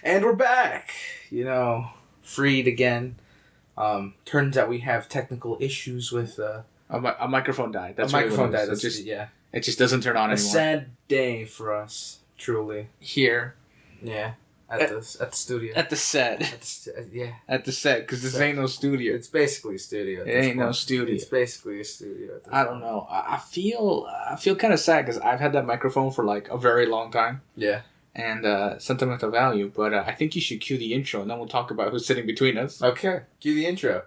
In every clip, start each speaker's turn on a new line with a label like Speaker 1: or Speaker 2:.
Speaker 1: And we're back. Freed again. Turns out we have technical issues with
Speaker 2: a microphone died.
Speaker 1: That's a microphone died.
Speaker 2: It just doesn't turn on anymore.
Speaker 1: A sad day for us, truly.
Speaker 2: Here.
Speaker 1: Yeah. At the studio.
Speaker 2: At the set. At the set, because this ain't no studio.
Speaker 1: It's basically a studio.
Speaker 2: It ain't no studio.
Speaker 1: It's basically a studio.
Speaker 2: I don't know. I feel kind of sad because I've had that microphone for like a very long time.
Speaker 1: Yeah.
Speaker 2: And sentimental value, but I think you should cue the intro, and then we'll talk about who's sitting between us.
Speaker 1: Okay. Cue the intro.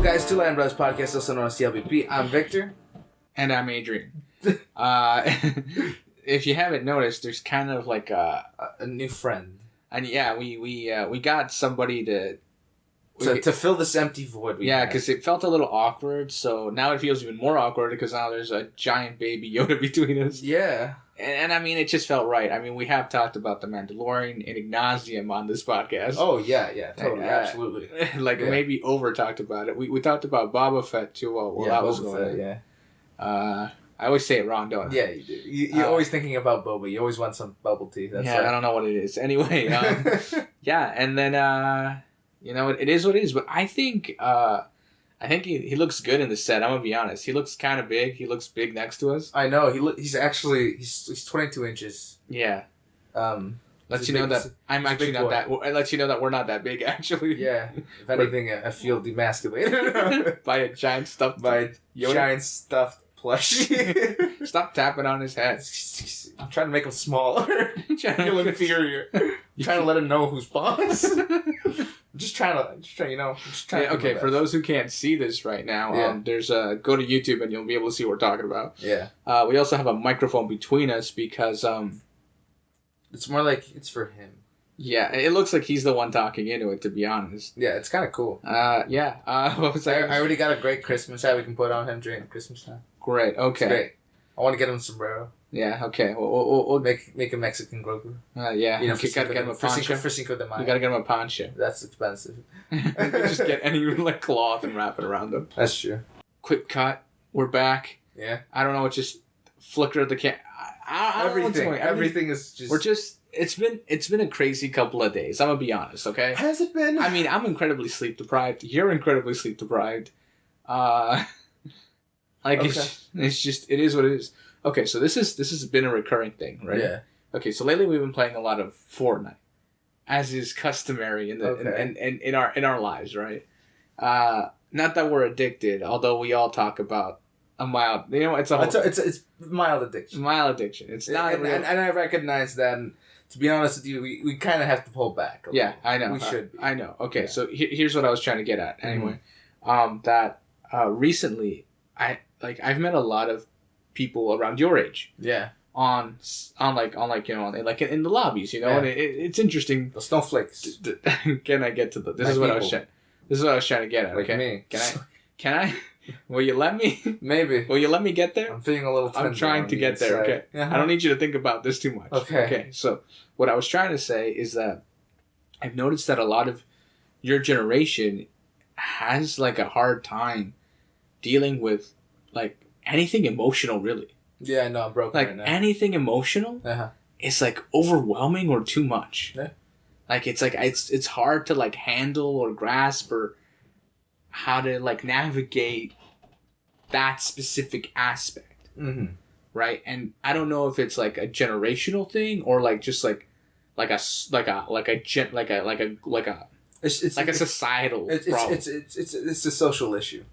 Speaker 1: Guys, Two Lion Brothers Podcast, also known as T.L.B.P. I'm Victor.
Speaker 2: And I'm Adrian. If you haven't noticed, there's kind of like a
Speaker 1: new friend.
Speaker 2: And yeah, we got somebody to
Speaker 1: fill this empty void.
Speaker 2: Because it felt a little awkward, so now it feels even more awkward because now there's a giant baby Yoda between us.
Speaker 1: Yeah.
Speaker 2: And I mean, it just felt right. I mean, we have talked about The Mandalorian in nauseam on this podcast.
Speaker 1: Oh, yeah, totally, absolutely.
Speaker 2: Maybe over-talked about it. We talked about Boba Fett, too, while that was going on. I always say it wrong, don't I?
Speaker 1: Yeah, you do. You're always thinking about boba. You always want some bubble tea.
Speaker 2: I don't know what it is. Anyway, and then, it is what it is. But I think he looks good in the set. I'm gonna be honest. He looks kind of big. He looks big next to us.
Speaker 1: I know. He's 22 inches.
Speaker 2: Yeah. Lets you know that I'm actually not that. It lets you know that we're not that big, actually.
Speaker 1: Yeah. If anything, I feel demasculated
Speaker 2: by a giant stuffed
Speaker 1: plushie.
Speaker 2: Stop tapping on his head.
Speaker 1: I'm trying to make him smaller. Feel inferior. You're trying to let him know who's boss. Just trying to.
Speaker 2: Okay, for those who can't see this right now, there's go to YouTube and you'll be able to see what we're talking about.
Speaker 1: Yeah.
Speaker 2: We also have a microphone between us because
Speaker 1: it's more like it's for him.
Speaker 2: Yeah, it looks like he's the one talking into it, to be honest.
Speaker 1: Yeah, it's kind of cool.
Speaker 2: What was that?
Speaker 1: I already got a great Christmas hat we can put on him during Christmas time.
Speaker 2: Great. Okay.
Speaker 1: It's great. I want to get him a sombrero.
Speaker 2: Yeah. Okay. We'll
Speaker 1: make a Mexican Grogu.
Speaker 2: Yeah. You gotta get him a poncho.
Speaker 1: For Cinco de Mayo.
Speaker 2: You gotta get him a poncho.
Speaker 1: That's expensive.
Speaker 2: Just get any cloth and wrap it around him.
Speaker 1: That's true.
Speaker 2: Quick cut. We're back.
Speaker 1: Yeah.
Speaker 2: I don't know. It just flickered the camera.
Speaker 1: Everything is just.
Speaker 2: We're just. It's been a crazy couple of days. I'm gonna be honest. Okay.
Speaker 1: Has it been?
Speaker 2: I mean, I'm incredibly sleep deprived. You're incredibly sleep deprived. It's just, it is what it is. Okay, so this has been a recurring thing, right?
Speaker 1: Yeah.
Speaker 2: Okay, so lately we've been playing a lot of Fortnite, as is customary in our lives, right? Not that we're addicted, although we all talk about a mild. It's
Speaker 1: mild addiction.
Speaker 2: Mild addiction. It's not.
Speaker 1: And I recognize that. And to be honest with you, we kind of have to pull back.
Speaker 2: Yeah, I know.
Speaker 1: We should.
Speaker 2: I know. Okay, so here's what I was trying to get at. Anyway, recently I've met a lot of people around your age.
Speaker 1: Yeah.
Speaker 2: In the lobbies, and it's interesting.
Speaker 1: The snowflakes.
Speaker 2: Can I get to this is what I was trying to get at. Okay.
Speaker 1: Like me.
Speaker 2: Can I? Will you let me?
Speaker 1: Maybe.
Speaker 2: Will you let me get there?
Speaker 1: I'm feeling a little.
Speaker 2: I'm trying to get there. Okay. I don't need you to think about this too much.
Speaker 1: Okay.
Speaker 2: Okay. So what I was trying to say is that I've noticed that a lot of your generation has a hard time dealing with anything emotional, really.
Speaker 1: Yeah, no, I'm broken right now.
Speaker 2: Anything emotional is overwhelming or too much.
Speaker 1: Yeah.
Speaker 2: It's hard to handle or grasp or how to navigate that specific aspect.
Speaker 1: Mm-hmm.
Speaker 2: Right? And I don't know if it's a generational thing or just a societal problem.
Speaker 1: It's a social issue.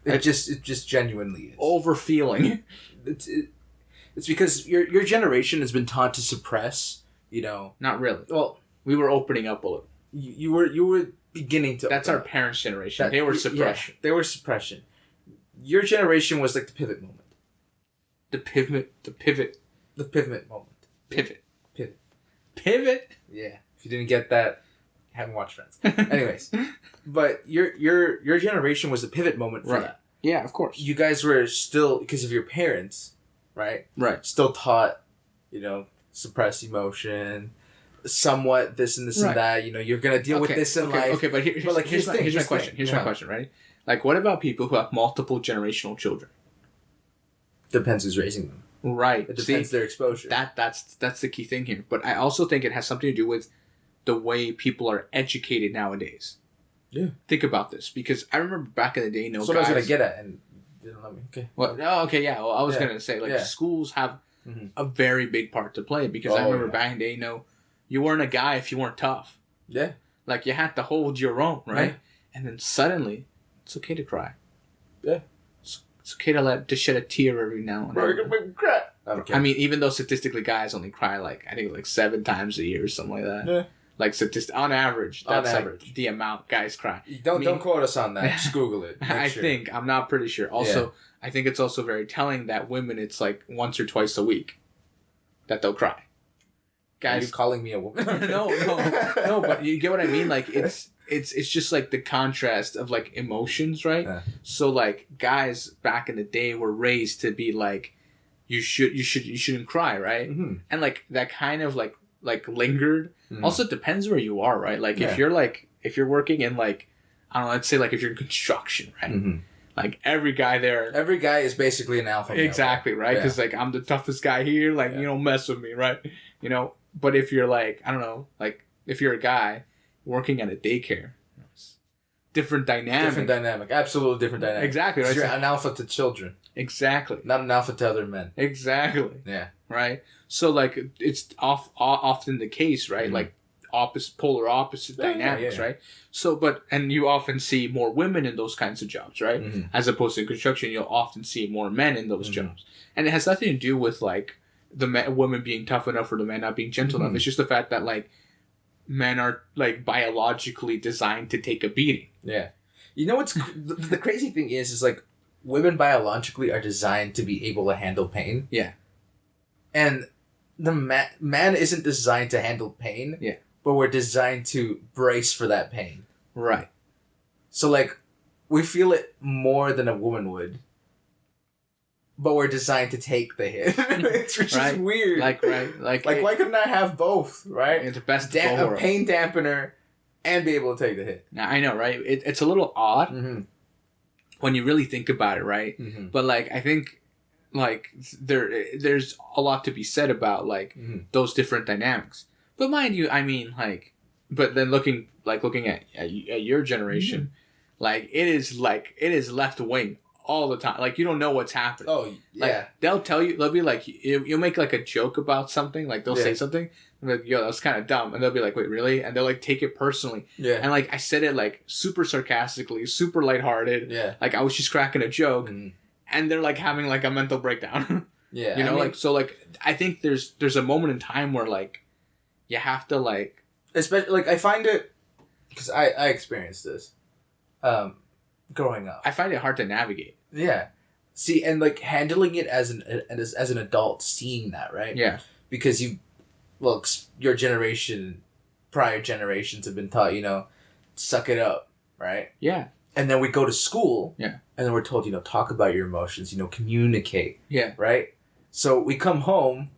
Speaker 1: It just genuinely is.
Speaker 2: Overfeeling.
Speaker 1: It's because your generation has been taught to suppress,
Speaker 2: Not really.
Speaker 1: Well,
Speaker 2: we were opening up a little.
Speaker 1: You were beginning to.
Speaker 2: That's our parents' generation. They were suppression.
Speaker 1: Yeah, they were suppression. Your generation was the pivot moment.
Speaker 2: The pivot
Speaker 1: moment.
Speaker 2: Pivot.
Speaker 1: Yeah. If you didn't get that, you haven't watched Friends. Anyways, but your generation was the pivot moment for that.
Speaker 2: Yeah, of course.
Speaker 1: You guys were still, because of your parents, right?
Speaker 2: Right.
Speaker 1: Still taught, suppress emotion, somewhat this and this and that. You know, you're gonna deal with this in life.
Speaker 2: Okay, but here's my question. Here's my question, right? Like, what about people who have multiple generational children?
Speaker 1: Depends who's raising them.
Speaker 2: Right.
Speaker 1: It depends their exposure.
Speaker 2: That's the key thing here. But I also think it has something to do with the way people are educated nowadays.
Speaker 1: Yeah.
Speaker 2: Think about this, because I remember back in the day,
Speaker 1: that's what I was gonna get at, and you didn't let me. Okay.
Speaker 2: Well, okay, yeah. Well, I was gonna say schools have a very big part to play, because I remember back in the day, you weren't a guy if you weren't tough.
Speaker 1: Yeah.
Speaker 2: Like, you had to hold your own, right? Yeah. And then suddenly, it's okay to cry.
Speaker 1: Yeah.
Speaker 2: It's okay to shed a tear every now and then.
Speaker 1: You're gonna make me cry. Okay.
Speaker 2: I mean, even though statistically guys only cry I think 7 times a year or something like that. Yeah. Like on average, that's like the amount guys cry.
Speaker 1: Don't quote us on that. Just Google it.
Speaker 2: I'm not pretty sure. Also, I think it's also very telling that women, it's like once or twice a week that they'll cry. Guys,
Speaker 1: are you calling me a woman?
Speaker 2: no, but you get what I mean. Like, it's just like the contrast of like emotions, right? So like, guys back in the day were raised to be like, you shouldn't cry, right? Mm-hmm. And like that kind of like lingered. Mm-hmm. Also, it depends where you are, right? Like, if you're working in like, I don't know, let's say like if you're in construction, right? Mm-hmm. Like, every guy is basically an alpha male. Exactly, right? Because like, I'm the toughest guy here. Like, you don't mess with me, right? You know. But if you're like, I don't know, like if you're a guy working at a daycare, different dynamic. Absolutely different dynamic. Exactly. Right? You're an alpha to children. Exactly. Not an alpha to other men. Exactly. Yeah. Right. So like, it's often the case, right? Mm-hmm. Like polar opposite dynamics, right? So, and you often see more women in those kinds of jobs, right? Mm-hmm. As opposed to in construction, you'll often see more men in those jobs, and it has nothing to do with like women being tough enough or the men not being gentle enough. It's just the fact that like men are like biologically designed to take a beating. Yeah. You know what's the crazy thing is like women biologically are designed to be able to handle pain. Yeah. And the man isn't designed to handle pain. Yeah. But we're designed to brace for that pain. Right. So like, we feel it more than a woman would. But we're designed to take the hit. It's just weird. Like why couldn't I have both, right? It's the best a pain dampener and be able to take the hit. Now, I know, right? It's a little odd when you really think about it, right? Mm-hmm. But like, I think like there's a lot to be said about like those different dynamics. But mind you, I mean, like, but then looking at your generation, like it is left wing all the time. Like, you don't know what's happening. Oh, yeah. Like, they'll be like, you'll make like a joke about something. Like, they'll say something. And like, yo, that was kind of dumb. And they'll be like, wait, really? And they'll like take it personally. Yeah. And like, I said it like super sarcastically, super lighthearted. Yeah. Like, I was just cracking a joke. Mm. And they're like having like a mental breakdown. Yeah. You know, like, so like, I think there's a moment in time where like, you have to like. Especially, like, I find it, because I experienced this growing up. I find it hard to navigate. Yeah. See, and like handling it as an adult, seeing that, right? Yeah. Because your generation, prior generations have been taught, suck it up, right? Yeah. And then we go to school. Yeah. And then we're told, talk about your emotions, communicate. Yeah. Right? So we come home,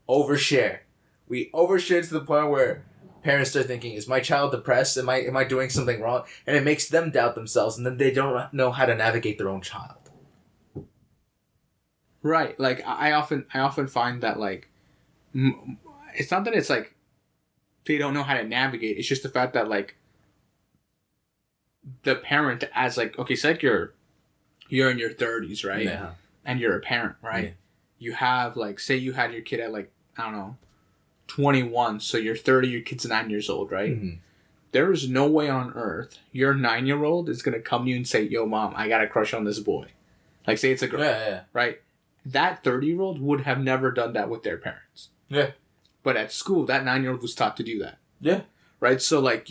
Speaker 2: overshare. We overshare to the point where parents start thinking, is my child depressed? Am I doing something wrong? And it makes them doubt themselves, and then they don't know how to navigate their own child. Right. Like, I often find that, like, it's not that it's, like, they don't know how to navigate. It's just the fact that, like, the parent as, like, okay, so, like, you're in your 30s, right? Yeah. And you're a parent, right? Yeah. You have, like, say you had your kid at, like, I don't know, 21, so you're 30, your kid's 9 years old, right? Mm-hmm. There is no way on earth your 9-year-old is going to come to you and say, yo, mom, I got a crush on this boy. Like, say it's a girl, right? That 30-year-old would have never done that with their parents. Yeah. But at school, that 9-year-old was taught to do that. Yeah. Right? So, like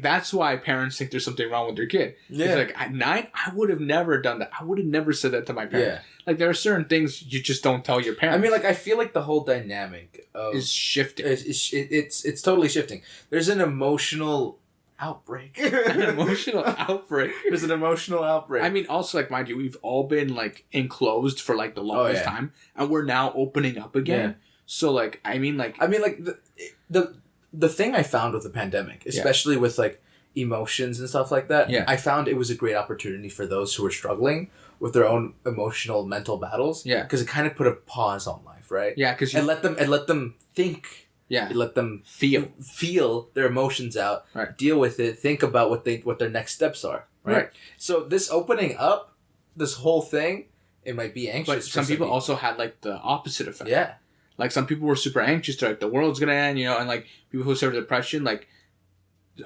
Speaker 2: that's why parents think there's something wrong with their kid. Yeah. It's like, at 9, I would have never done that. I would have never said that to my parents. Yeah. Like, there are certain things you just don't tell your parents. I mean, like, I feel like the whole dynamic is shifting. It's totally shifting. There's an emotional outbreak. An emotional outbreak. There's an emotional outbreak. I mean, also, like, mind you, we've all been, like, enclosed for, like, the longest time. And we're now opening up again. Yeah. So like I mean like
Speaker 1: the thing I found with the pandemic, especially with like emotions and stuff like that, I found it was a great opportunity for those who were struggling with their own emotional mental battles.
Speaker 2: Yeah,
Speaker 1: because it kind of put a pause on life, right?
Speaker 2: Yeah, because
Speaker 1: and let them think. Yeah, you let them feel their emotions out,
Speaker 2: right?
Speaker 1: Deal with it. Think about what their next steps are, right? So this opening up, this whole thing, it might be anxious.
Speaker 2: But some people also had like the opposite effect.
Speaker 1: Yeah,
Speaker 2: like some people were super anxious. They're like the world's gonna end, and like people who suffer depression, like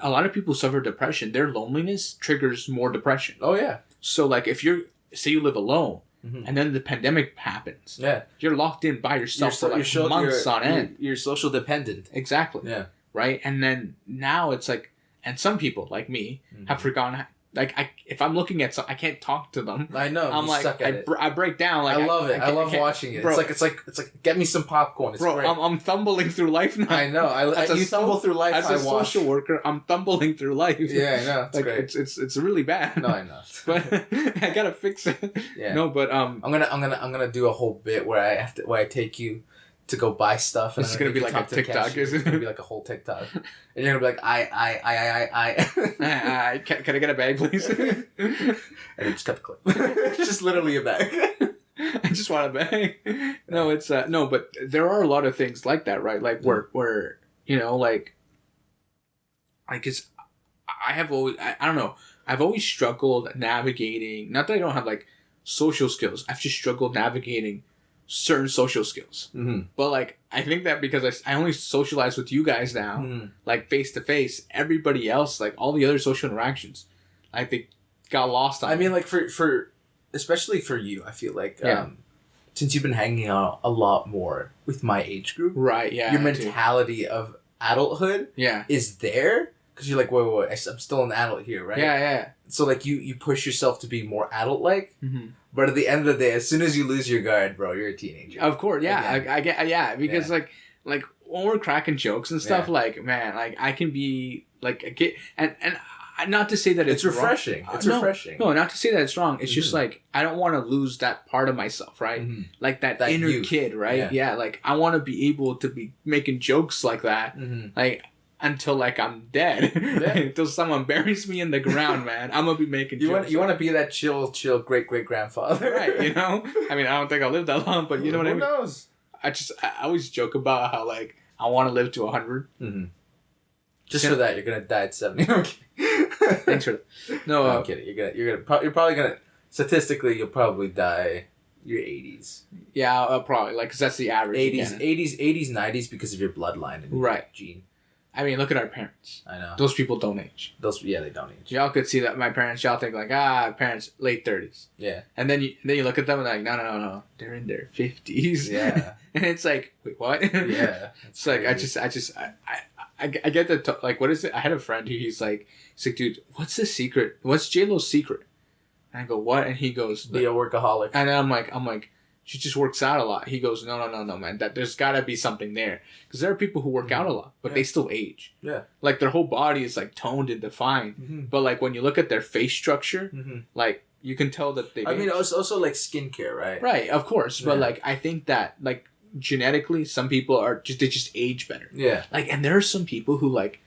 Speaker 2: a lot of people suffer depression. Their loneliness triggers more depression.
Speaker 1: Oh yeah.
Speaker 2: So like if say you live alone. Mm-hmm. And then the pandemic happens. Yeah. You're locked in by yourself for like months on end.
Speaker 1: You're social dependent.
Speaker 2: Exactly. Yeah. Right? And then now it's like, and some people like me have forgotten, like if I'm looking at I can't talk to them.
Speaker 1: I know.
Speaker 2: I'm like, I break down. Like
Speaker 1: I love it. I love watching it. Bro, it's like get me some popcorn. It's great.
Speaker 2: I'm tumbling through life now.
Speaker 1: I know. You tumble through life.
Speaker 2: As a social worker, I'm tumbling through life.
Speaker 1: Yeah, I know. It's
Speaker 2: like,
Speaker 1: great.
Speaker 2: It's really bad.
Speaker 1: No, I know.
Speaker 2: But I gotta fix it. Yeah. No, but
Speaker 1: I'm gonna do a whole bit where I take you to go buy stuff. And
Speaker 2: this is gonna be like a TikTok, isn't it?
Speaker 1: It's gonna be like a whole TikTok, and you're gonna be like, I.
Speaker 2: Can I get a bag, please?
Speaker 1: And just cut the clip. It's just literally a bag.
Speaker 2: I just want a bag. No, it's no, but there are a lot of things like that, right? Like where like it's. I have always I don't know. I've always struggled navigating. Not that I don't have like social skills. I've just struggled navigating certain social skills. Mm-hmm. But like I think that because I only socialize with you guys now, like face to face, everybody else, like all the other social interactions, I think got lost on.
Speaker 1: I mean, like for especially for you, I feel like since you've been hanging out a lot more with my age group,
Speaker 2: right? Yeah,
Speaker 1: your mentality of adulthood, is there because you're like, wait, I'm still an adult here, right?
Speaker 2: Yeah.
Speaker 1: So like you push yourself to be more adult-like. Mm-hmm. But at the end of the day, as soon as you lose your guard, bro, you're a teenager.
Speaker 2: Of course, yeah. I get, because like when we're cracking jokes and stuff, like man, like I can be like and not to say that it's
Speaker 1: refreshing.
Speaker 2: Wrong.
Speaker 1: It's refreshing.
Speaker 2: No, not to say that it's wrong. It's just like I don't want to lose that part of myself, right? Mm-hmm. Like that inner youth. Kid, right? Yeah. Like I want to be able to be making jokes like that, like. Until like I'm dead, until someone buries me in the ground, man, I'm gonna be making.
Speaker 1: You want to be that chill great grandfather,
Speaker 2: right? I mean, I don't think I'll live that long, but you know what I mean.
Speaker 1: Who knows?
Speaker 2: I always joke about how like I want to live to 100.
Speaker 1: Mm-hmm. Just for that, you're gonna die at 70.
Speaker 2: Thanks for that. No,
Speaker 1: I'm kidding. You're probably gonna statistically you'll probably die your 80s.
Speaker 2: Yeah, probably because that's the average.
Speaker 1: 80s, 90s because of your bloodline and your gene.
Speaker 2: I mean, look at our parents.
Speaker 1: I know.
Speaker 2: Those people don't age.
Speaker 1: They don't age.
Speaker 2: Y'all could see that my parents, y'all think like, parents, late 30s.
Speaker 1: Yeah.
Speaker 2: And then you look at them and like, no. They're in their 50s.
Speaker 1: Yeah.
Speaker 2: And it's like, wait, what?
Speaker 1: Yeah.
Speaker 2: It's like, I get the, like, what is it? I had a friend who he's like, dude, what's the secret? What's J-Lo's secret? And I go, what? And he goes,
Speaker 1: be a workaholic.
Speaker 2: And I'm like, she just works out a lot. He goes, no, man. There's got to be something there. Because there are people who work out a lot, but they still age.
Speaker 1: Yeah.
Speaker 2: Like, their whole body is, like, toned and defined. Mm-hmm. But, like, when you look at their face structure, like, you can tell that they
Speaker 1: I mean, it's also, like, skincare, right?
Speaker 2: Right, of course. Yeah. But, like, I think that, like, genetically, some people they just age better.
Speaker 1: Yeah.
Speaker 2: Like, and there are some people who, like,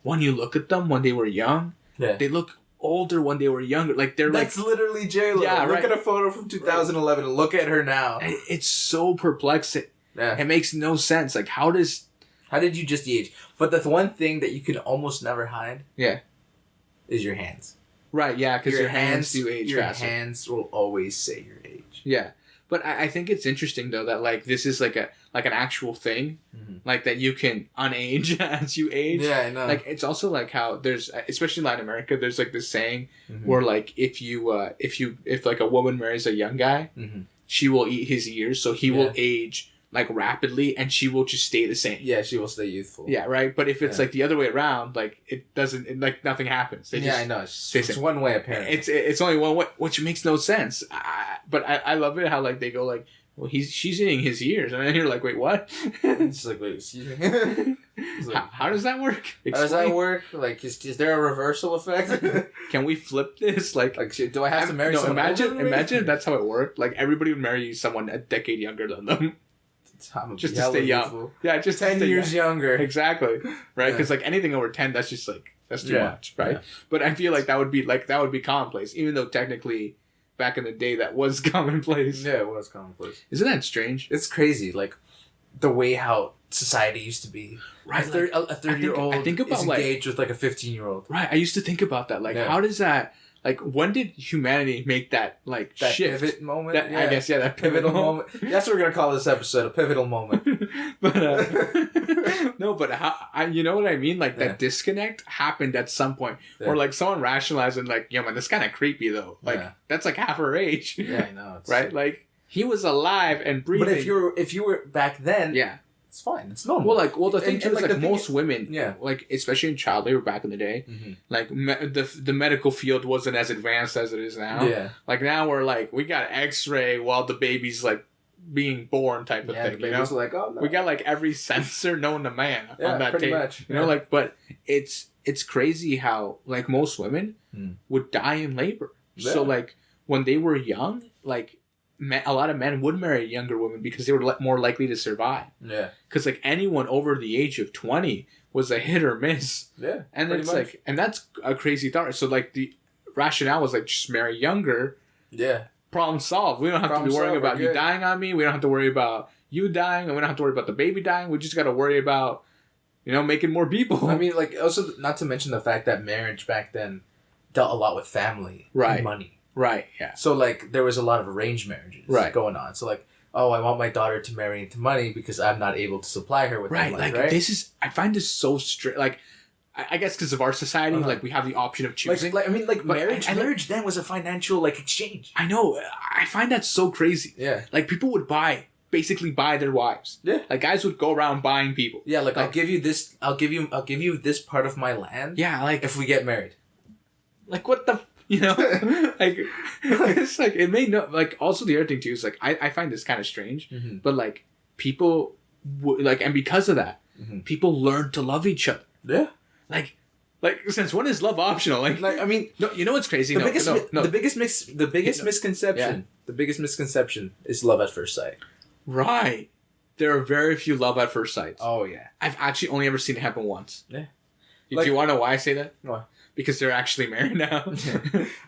Speaker 2: when you look at them when they were young, they look older when they were younger. Like
Speaker 1: that's literally J-Lo. Yeah, look at a photo from 2011 and look at her now.
Speaker 2: It's so perplexing. Yeah. It makes no sense. Like how did
Speaker 1: you just age? But the one thing that you can almost never hide is your hands.
Speaker 2: Right, yeah, because your hands do age faster.
Speaker 1: Your hands will always say your age.
Speaker 2: Yeah. But I think it's interesting though that like this is like an actual thing, like that you can unage as you age.
Speaker 1: Yeah, I know.
Speaker 2: Like it's also like how there's especially in Latin America, there's like this saying where like if like a woman marries a young guy, she will eat his years, so he will age like rapidly, and she will just stay the same.
Speaker 1: Yeah, she will stay youthful.
Speaker 2: Yeah, right. But if it's like the other way around, like it doesn't, like nothing happens.
Speaker 1: I know. It's one way apparently.
Speaker 2: It's only one way, which makes no sense. But I love it how like they go like, well, she's eating his years, and then you're like, wait, what?
Speaker 1: It's like, wait, excuse me.
Speaker 2: Like, how does that work?
Speaker 1: Explain. How does that work? Like, is there a reversal effect?
Speaker 2: Can we flip this? Like
Speaker 1: do I have to marry someone?
Speaker 2: Imagine if that's how it worked. Like everybody would marry someone a decade younger than them. just to stay young. Youthful. Yeah, just
Speaker 1: 10 years younger.
Speaker 2: Exactly. Right? Because like anything over 10, that's just like that's too much, right? Yeah. But I feel like that would be commonplace, even though technically back in the day that was commonplace.
Speaker 1: Yeah, it was commonplace.
Speaker 2: Isn't that strange?
Speaker 1: It's crazy, like the way how society used to be. Right, a 30-year-old is engaged with like a 15-year-old.
Speaker 2: Right, I used to think about that. Like, how does that? Like, when did humanity make that like
Speaker 1: that
Speaker 2: shift?
Speaker 1: Pivot moment?
Speaker 2: That, I guess that pivotal moment.
Speaker 1: That's what we're gonna call this episode, a pivotal moment.
Speaker 2: But no, but you know what I mean? Like that disconnect happened at some point, or like someone rationalized and like, yo, man, that's kind of creepy though. Like that's like half her age.
Speaker 1: Yeah, I know.
Speaker 2: Right? Like he was alive and breathing.
Speaker 1: But if you were back then, it's fine. It's normal.
Speaker 2: Well, the thing is, like most women, like especially in child labor back in the day, like the medical field wasn't as advanced as it is now. Yeah. Like now we're like we got X-ray while the baby's like being born type of thing. You know,
Speaker 1: like, oh, no.
Speaker 2: We got like every sensor known to man on that
Speaker 1: pretty
Speaker 2: tape.
Speaker 1: Much.
Speaker 2: You know, like, but it's crazy how like most women would die in labor. Yeah. So like when they were young, like. A lot of men would marry younger women because they were more likely to survive. Yeah. Because like anyone over the age of 20 was a hit or miss. Yeah. And it's much. Like, and that's a crazy thought. So like the rationale was like just marry younger. Yeah. Problem solved. We don't have to be worrying about you dying on me. We don't have to worry about you dying, and we don't have to worry about the baby dying. We just got to worry about, making more people.
Speaker 1: I mean, like also not to mention the fact that marriage back then dealt a lot with family and money.
Speaker 2: Right, yeah.
Speaker 1: So, like, there was a lot of arranged marriages going on. So, like, oh, I want my daughter to marry into money because I'm not able to supply her with money,
Speaker 2: right? I find this so strange. Like, I guess because of our society, like, we have the option of choosing.
Speaker 1: Marriage then was a financial, like, exchange.
Speaker 2: I know. I find that so crazy. Yeah. Like, people would basically buy their wives. Yeah. Like, guys would go around buying people.
Speaker 1: Yeah, like I'll give you this, I'll give you this part of my land.
Speaker 2: Yeah, like.
Speaker 1: If we get married.
Speaker 2: Like, what the... like it's like it made no like. Also, the other thing too is like I find this kind of strange, but like people and because of that, people learn to love each other. Yeah, like since when is love optional? Like
Speaker 1: I mean,
Speaker 2: no, you know what's crazy?
Speaker 1: The biggest misconception is love at first sight.
Speaker 2: Right, there are very few love at first sights.
Speaker 1: Oh yeah,
Speaker 2: I've actually only ever seen it happen once. Yeah, do you want to know why I say that? Why? Because they're actually married now.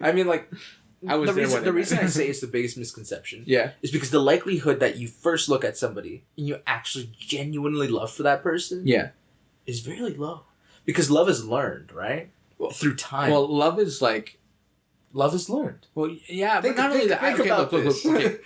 Speaker 1: I mean, like, the reason I say it's the biggest misconception is because the likelihood that you first look at somebody and you actually genuinely love for that person is really low. Because love is learned, right? Well, through time.
Speaker 2: Well, love is
Speaker 1: learned.
Speaker 2: Well, yeah, but not only that. Look.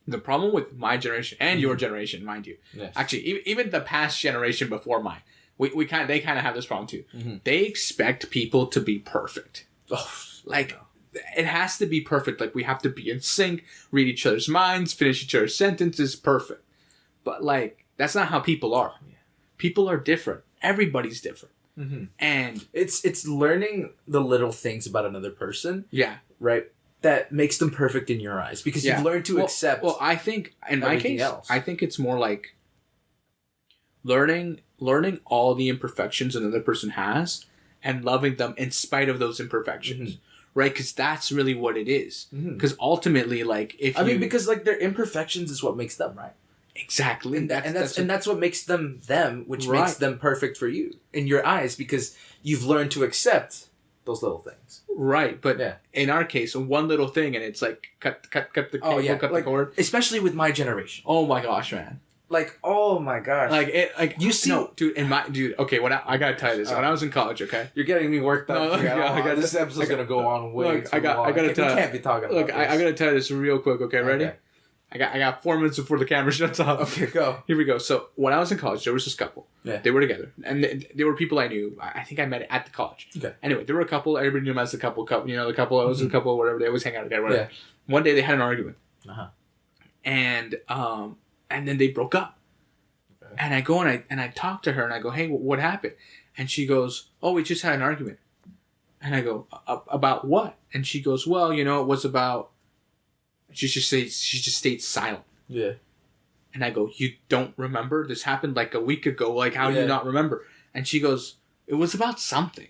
Speaker 2: The problem with my generation and your generation, mind you, actually, even the past generation before mine, they kind of have this problem too. They expect people to be perfect. It has to be perfect. Like, we have to be in sync, read each other's minds, finish each other's sentences, perfect. But like, that's not how people are. Yeah. People are different. Everybody's different. And
Speaker 1: it's learning the little things about another person.
Speaker 2: Yeah.
Speaker 1: Right. That makes them perfect in your eyes because you've learned to accept.
Speaker 2: Well, I think in my case, I think it's more like learning all the imperfections another person has and loving them in spite of those imperfections, right? Because that's really what it is. Because ultimately, like,
Speaker 1: because like their imperfections is what makes them, right?
Speaker 2: Exactly,
Speaker 1: and that's what makes them, which makes them perfect for you in your eyes because you've learned to accept those little things.
Speaker 2: Right, but in our case, one little thing, and it's like cut the cable, cut the cord.
Speaker 1: Especially with my generation.
Speaker 2: Oh my gosh, man.
Speaker 1: Like, oh my gosh.
Speaker 2: You see, no, dude. Okay, I gotta tell you this. When I was in college, okay,
Speaker 1: you're getting me worked up. This episode's gonna go on way too long.
Speaker 2: I gotta tell you.
Speaker 1: We can't be talking about this.
Speaker 2: I gotta tell you this real quick. Okay, ready? Okay. I got 4 minutes before the camera shuts off.
Speaker 1: Okay, go.
Speaker 2: Here we go. So when I was in college, there was this couple. Yeah. They were together, and they were people I knew. I think I met at the college. Okay. Anyway, they were a couple. Everybody knew them as the couple. The couple. I was a couple. Whatever. They always hang out together. Whatever. Yeah. One day they had an argument. And then they broke up. Okay. And I go and I talk to her and I go, hey, what happened? And she goes, oh, we just had an argument. And I go, about what? And she goes, well, it was about. She just stayed silent. Yeah. And I go, you don't remember? This happened like a week ago. Like, how do you not remember? And she goes, it was about something.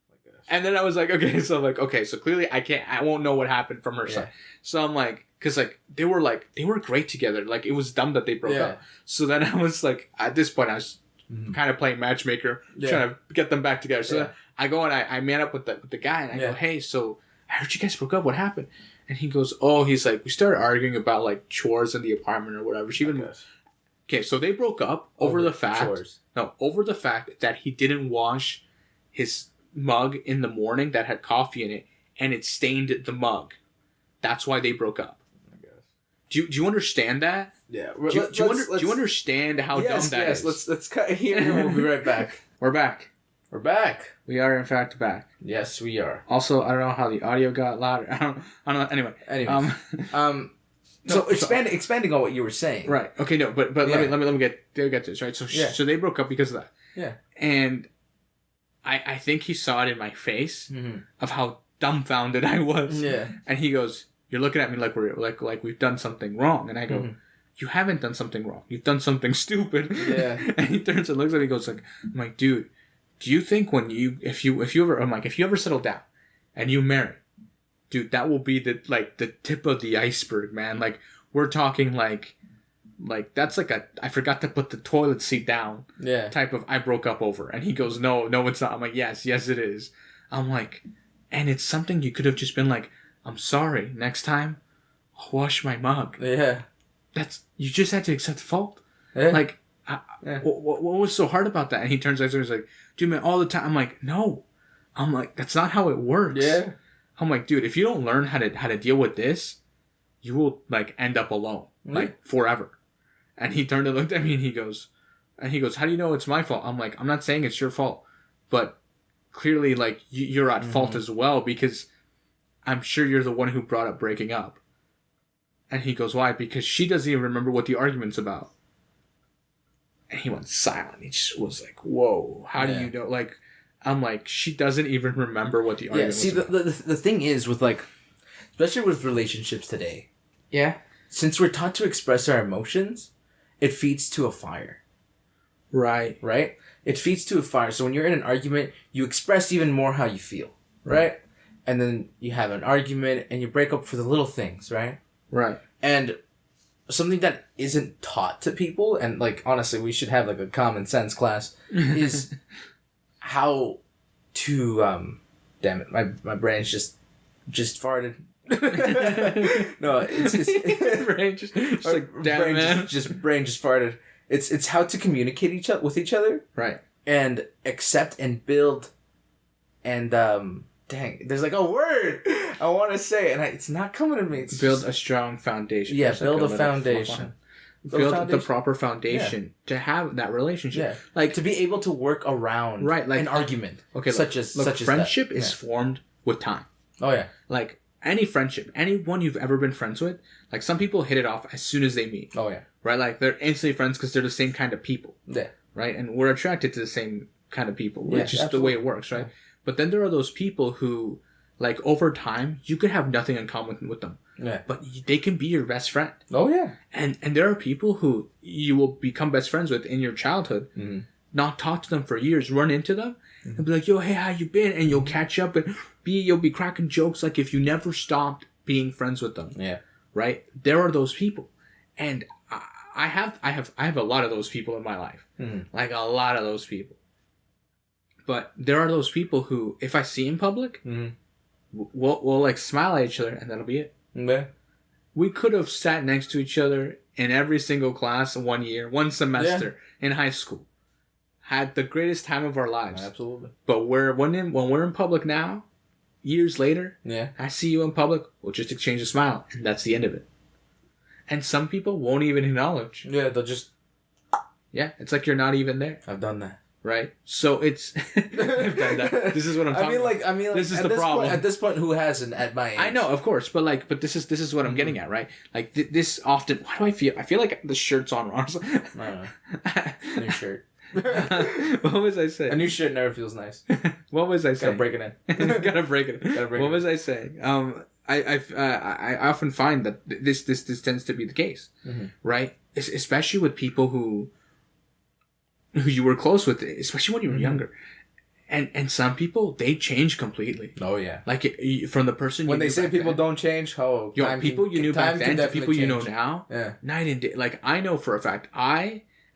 Speaker 1: Like a
Speaker 2: And then I was like, okay, so clearly I won't know what happened from her side. So I'm like, because they were great together. Like, it was dumb that they broke up. So then I was like, at this point, I was kind of playing matchmaker, trying to get them back together. So then I go and I met up with the guy, and I go, hey, so I heard you guys broke up. What happened? And he goes, he's like, we started arguing about like chores in the apartment or whatever. Okay, so they broke up over the fact that he didn't wash his mug in the morning that had coffee in it, and it stained the mug. That's why they broke up. I guess. Do you understand that?
Speaker 1: Yeah.
Speaker 2: Do you understand how dumb that is?
Speaker 1: Let's cut here and we'll be right back.
Speaker 2: We're back. We are in fact back.
Speaker 1: Yes, we are.
Speaker 2: Also, I don't know how the audio got louder. I don't know. Anyway.
Speaker 1: So expanding on what you were saying.
Speaker 2: Right. Okay. No. But let me get to this. Right. So they broke up because of that.
Speaker 1: Yeah.
Speaker 2: And I think he saw it in my face of how dumbfounded I was.
Speaker 1: Yeah.
Speaker 2: And he goes, "You're looking at me like we've done something wrong." And I go, "You haven't done something wrong. You've done something stupid."
Speaker 1: Yeah.
Speaker 2: And he turns and looks at me and goes like, "I'm like, dude, do you think if you ever settle down and you marry, dude, that will be the tip of the iceberg, man. Like, we're talking like that's like I forgot to put the toilet seat down type of I broke up over." And he goes, no, it's not. I'm like, yes, it is. I'm like, and it's something you could have just been like, I'm sorry, next time, I'll wash my mug.
Speaker 1: Yeah.
Speaker 2: You just had to accept fault.
Speaker 1: Yeah.
Speaker 2: Like, what was so hard about that? And he turns out and he's like, dude, man, all the time. I'm like, no. I'm like, that's not how it works.
Speaker 1: Yeah.
Speaker 2: I'm like, dude, if you don't learn how to deal with this, you will like end up alone, like forever. And he turned and looked at me and he goes, how do you know it's my fault? I'm like, I'm not saying it's your fault, but clearly like you're at fault as well, because I'm sure you're the one who brought up breaking up. And he goes, why? Because she doesn't even remember what the argument's about. And he went silent. He just was like, whoa, how do you know? Like, I'm like, she doesn't even remember what the argument was about.
Speaker 1: The thing is with like, especially with relationships today.
Speaker 2: Yeah.
Speaker 1: Since we're taught to express our emotions, it feeds to a fire.
Speaker 2: Right.
Speaker 1: Right? It feeds to a fire. So when you're in an argument, you express even more how you feel. Right? And then you have an argument and you break up for the little things, right?
Speaker 2: Right.
Speaker 1: And something that isn't taught to people, and like honestly we should have like a common sense class, is how to damn it, my brain's just farted. No, it's just
Speaker 2: brain just like damn brain, man.
Speaker 1: Brain just farted. It's how to communicate with each other.
Speaker 2: Right.
Speaker 1: And accept and build and dang, there's like a word I want to say, and it's not coming to me.
Speaker 2: Build a strong foundation.
Speaker 1: Yeah, build a foundation.
Speaker 2: Build the proper foundation to have that relationship. Yeah.
Speaker 1: Like to be able to work around
Speaker 2: like
Speaker 1: an argument. Okay, such as
Speaker 2: friendship is formed with time.
Speaker 1: Oh yeah.
Speaker 2: Like any friendship, anyone you've ever been friends with, like some people hit it off as soon as they meet.
Speaker 1: Oh yeah.
Speaker 2: Right? Like they're instantly friends because they're the same kind of people.
Speaker 1: Yeah.
Speaker 2: Right? And we're attracted to the same kind of people. Which is the way it works, right? Yeah. But then there are those people who, like, over time, you could have nothing in common with them.
Speaker 1: Yeah.
Speaker 2: But they can be your best friend.
Speaker 1: Oh, yeah.
Speaker 2: And there are people who you will become best friends with in your childhood, not talk to them for years, run into them, and be like, yo, hey, how you been? And you'll catch up and you'll be cracking jokes like if you never stopped being friends with them.
Speaker 1: Yeah.
Speaker 2: Right? There are those people. And I have a lot of those people in my life. Like, a lot of those people. But there are those people who, if I see in public, we'll like smile at each other and that'll be it.
Speaker 1: Yeah.
Speaker 2: We could have sat next to each other in every single class one semester in high school. Had the greatest time of our lives.
Speaker 1: Absolutely.
Speaker 2: But when we're in public now, years later, I see you in public, we'll just exchange a smile and that's the end of it. And some people won't even acknowledge.
Speaker 1: Yeah, they'll just...
Speaker 2: Yeah, it's like you're not even there.
Speaker 1: I've done that.
Speaker 2: Right? So it's... I've done that. This is what I'm talking about.
Speaker 1: I mean, like,
Speaker 2: this is the problem.
Speaker 1: At this point, who hasn't at my age?
Speaker 2: I know, of course. But this is what I'm getting at, right? Like, this often... Why do I feel... I feel like the shirt's on wrong.
Speaker 1: I don't know. New shirt.
Speaker 2: What was I saying?
Speaker 1: A new shirt never feels nice.
Speaker 2: What was I saying?
Speaker 1: Gotta break it in.
Speaker 2: Gotta break it in. What was I saying? I often find that this tends to be the case, right? Especially with people who you were close with, especially when you were younger, And some people, they change completely.
Speaker 1: Oh, yeah.
Speaker 2: Like, from the person
Speaker 1: when they say people don't change,
Speaker 2: people you knew back then to people you know now, night and day. Like, I know for a fact,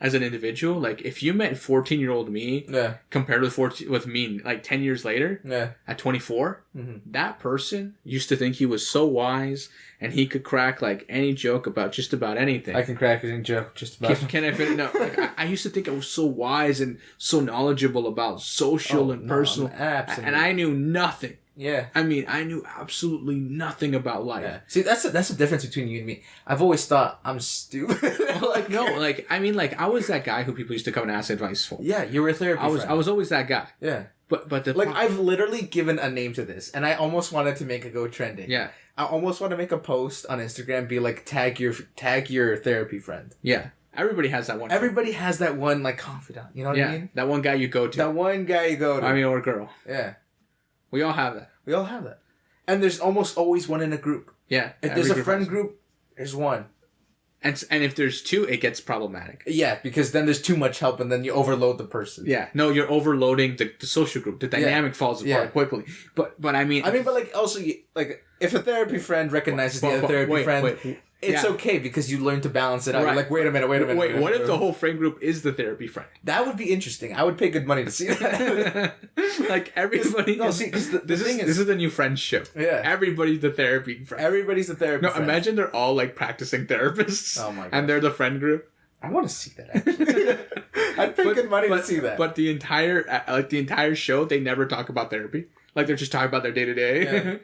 Speaker 2: as an individual, like, if you met 14-year-old me, compared with me, like, 10 years later, at 24, that person used to think he was so wise, and he could crack, like, any joke about just about anything.
Speaker 1: I can crack any joke just about
Speaker 2: Can I finish? No, like, I used to think I was so wise and so knowledgeable about social and personal, and I knew nothing.
Speaker 1: Yeah.
Speaker 2: I mean, I knew absolutely nothing about life.
Speaker 1: Yeah. See, that's the difference between you and me. I've always thought I'm stupid.
Speaker 2: I was that guy who people used to come and ask advice for.
Speaker 1: Yeah, you were a therapy friend.
Speaker 2: I was always that guy.
Speaker 1: Yeah.
Speaker 2: But
Speaker 1: I've literally given a name to this, and I almost wanted to make it go trending.
Speaker 2: Yeah.
Speaker 1: I almost want to make a post on Instagram, be like, tag your therapy friend.
Speaker 2: Yeah. Everybody has that one.
Speaker 1: Everybody has that one, like, confidant. You know what I mean?
Speaker 2: That one guy you go to.
Speaker 1: That one guy you go to.
Speaker 2: I mean, or girl.
Speaker 1: Yeah.
Speaker 2: We all have that.
Speaker 1: We all have that. And there's almost always one in a group.
Speaker 2: Yeah.
Speaker 1: If there's a friend group, there's one.
Speaker 2: And if there's two, it gets problematic.
Speaker 1: Yeah, because then there's too much help and then you overload the person.
Speaker 2: Yeah. No, you're overloading the social group. The dynamic falls apart quickly. But I mean...
Speaker 1: but like, also, like, if a therapy friend recognizes the other therapy friend... It's okay because you learn to balance it out. Right. You're like, wait a minute.
Speaker 2: Wait, what if the whole friend group is the therapy friend?
Speaker 1: That would be interesting. I would pay good money to see that.
Speaker 2: Like, everybody... this is the new Friends show. Yeah. Everybody's the therapy friend.
Speaker 1: Everybody's the therapy friend.
Speaker 2: Imagine they're all, like, practicing therapists.
Speaker 1: Oh, my God.
Speaker 2: And they're the friend group.
Speaker 1: I want to see that, actually. I'd pay good money to see that.
Speaker 2: But the entire show, they never talk about therapy. Like, they're just talking about their day-to-day.
Speaker 1: Yeah.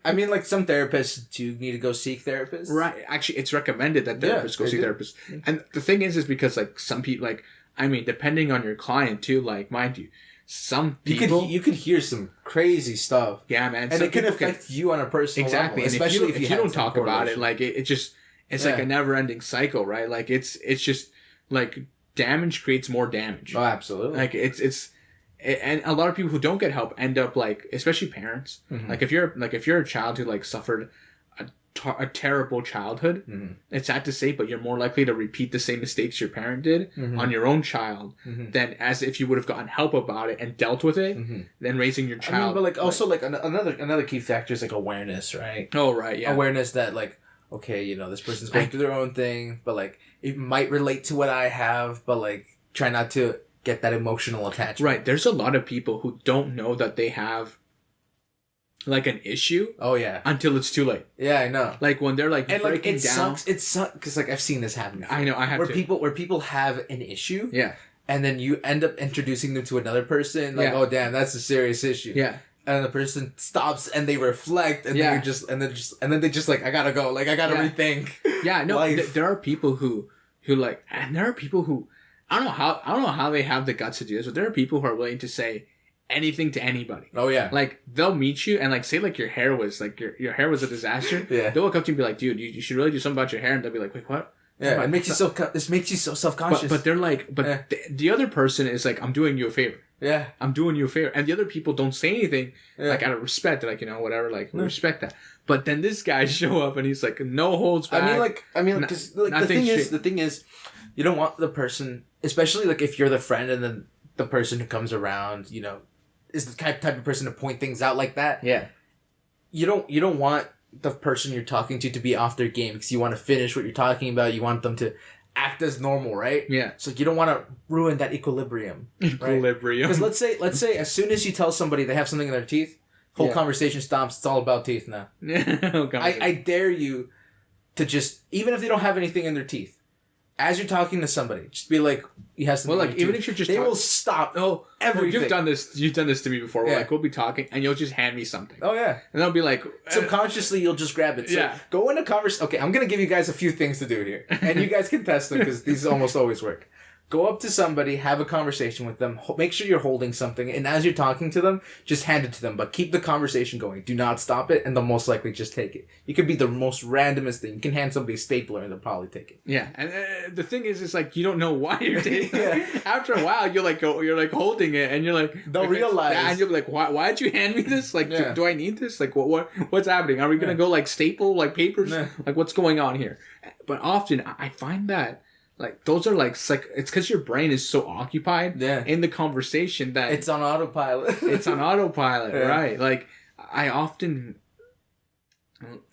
Speaker 1: I mean, like, some therapists do need to go seek therapists.
Speaker 2: Right. Actually, it's recommended that therapists go see therapists. And the thing is because, like, some people, like, I mean, depending on your client, too, like, mind you, some people...
Speaker 1: You could hear some crazy stuff.
Speaker 2: Yeah, man.
Speaker 1: And it can affect you on a personal level.
Speaker 2: Especially if you don't talk about it, like, it just... It's like a never-ending cycle, right? Like, it's just, like, damage creates more damage.
Speaker 1: Oh, absolutely.
Speaker 2: Like, and a lot of people who don't get help end up, like, especially parents. Mm-hmm. Like, if you're a child who, like, suffered a terrible childhood, it's sad to say, but you're more likely to repeat the same mistakes your parent did on your own child than as if you would have gotten help about it and dealt with it than raising your child. I mean,
Speaker 1: but, like, also, like, another key factor is, like, awareness, right?
Speaker 2: Oh, right, yeah.
Speaker 1: Awareness that, like, okay, you know, this person's going through their own thing, but, like, it might relate to what I have, but, like, try not to get that emotional attachment.
Speaker 2: Right. There's a lot of people who don't know that they have, like, an issue.
Speaker 1: Oh, yeah.
Speaker 2: Until it's too late.
Speaker 1: Yeah, I know.
Speaker 2: Like, when they're, like, breaking down.
Speaker 1: It sucks, because, like, I've seen this happen before.
Speaker 2: I know, I have
Speaker 1: where people have an issue.
Speaker 2: Yeah.
Speaker 1: And then you end up introducing them to another person. Like, oh, damn, that's a serious issue.
Speaker 2: Yeah.
Speaker 1: And the person stops and they reflect and then they just like, I gotta go. Like, I gotta rethink.
Speaker 2: Yeah, no, there are people who like, and there are people who, I don't know how they have the guts to do this, but there are people who are willing to say anything to anybody.
Speaker 1: Oh, yeah.
Speaker 2: Like, they'll meet you and, like, say, like, your hair was a disaster.
Speaker 1: Yeah.
Speaker 2: They'll look up to you and be like, dude, you should really do something about your hair. And they'll be like, wait, what?
Speaker 1: Yeah, this makes you so self-conscious.
Speaker 2: But they're like, the other person is like, I'm doing you a favor.
Speaker 1: Yeah.
Speaker 2: I'm doing you a favor. And the other people don't say anything, like, out of respect. They're like, you know, whatever, like, we respect that. But then this guy show up and he's like, no holds back.
Speaker 1: I mean, because the thing is, you don't want the person, especially, like, if you're the friend and then the person who comes around, you know, is the type of person to point things out like that.
Speaker 2: Yeah.
Speaker 1: You don't want the person you're talking to be off their game because you want to finish what you're talking about. You want them to act as normal, right?
Speaker 2: Yeah.
Speaker 1: So you don't want to ruin that equilibrium.
Speaker 2: Equilibrium.
Speaker 1: Because let's say as soon as you tell somebody they have something in their teeth, whole conversation stops. It's all about teeth now. I dare you to just, even if they don't have anything in their teeth, as you're talking to somebody, just be like, you have something.
Speaker 2: Well, like, even if you're just
Speaker 1: they will stop. Oh, everything.
Speaker 2: You've done this to me before. Where, like, we'll be talking and you'll just hand me something.
Speaker 1: Oh, yeah.
Speaker 2: And I'll be like,
Speaker 1: subconsciously you'll just grab it. So go into conversation. Okay, I'm gonna give you guys a few things to do here, and you guys can test them because these almost always work. Go up to somebody, have a conversation with them, make sure you're holding something, and as you're talking to them, just hand it to them, but keep the conversation going. Do not stop it, and they'll most likely just take it. It could be the most randomest thing. You can hand somebody a stapler, and they'll probably take it.
Speaker 2: Yeah, and the thing is, it's like, you don't know why you're taking it. After a while, you're like holding it, and you're like...
Speaker 1: They'll realize.
Speaker 2: And you'll be like, why did you hand me this? Like, do I need this? Like, what's happening? Are we going to go, like, staple, like, papers? Like, what's going on here? But often, I find that, Like, those are like it's because your brain is so occupied in the conversation that
Speaker 1: it's on autopilot.
Speaker 2: Right? Like, I often.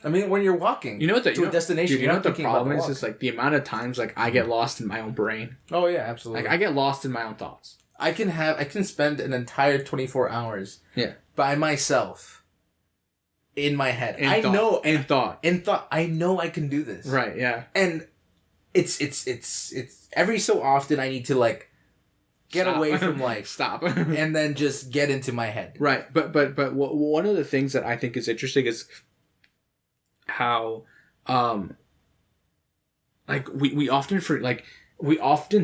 Speaker 1: I mean, when you're walking,
Speaker 2: to
Speaker 1: a destination,
Speaker 2: dude, you know what the problem is? Is like the amount of times like I get lost in my own brain.
Speaker 1: Oh yeah, absolutely.
Speaker 2: Like, I get lost in my own thoughts.
Speaker 1: I can spend an entire 24 hours by myself in my head. I know I can do this.
Speaker 2: Right, yeah.
Speaker 1: And it's every so often I need to like get away from life.
Speaker 2: Stop.
Speaker 1: And then just get into my head.
Speaker 2: Right. But one of the things that I think is interesting is how like we often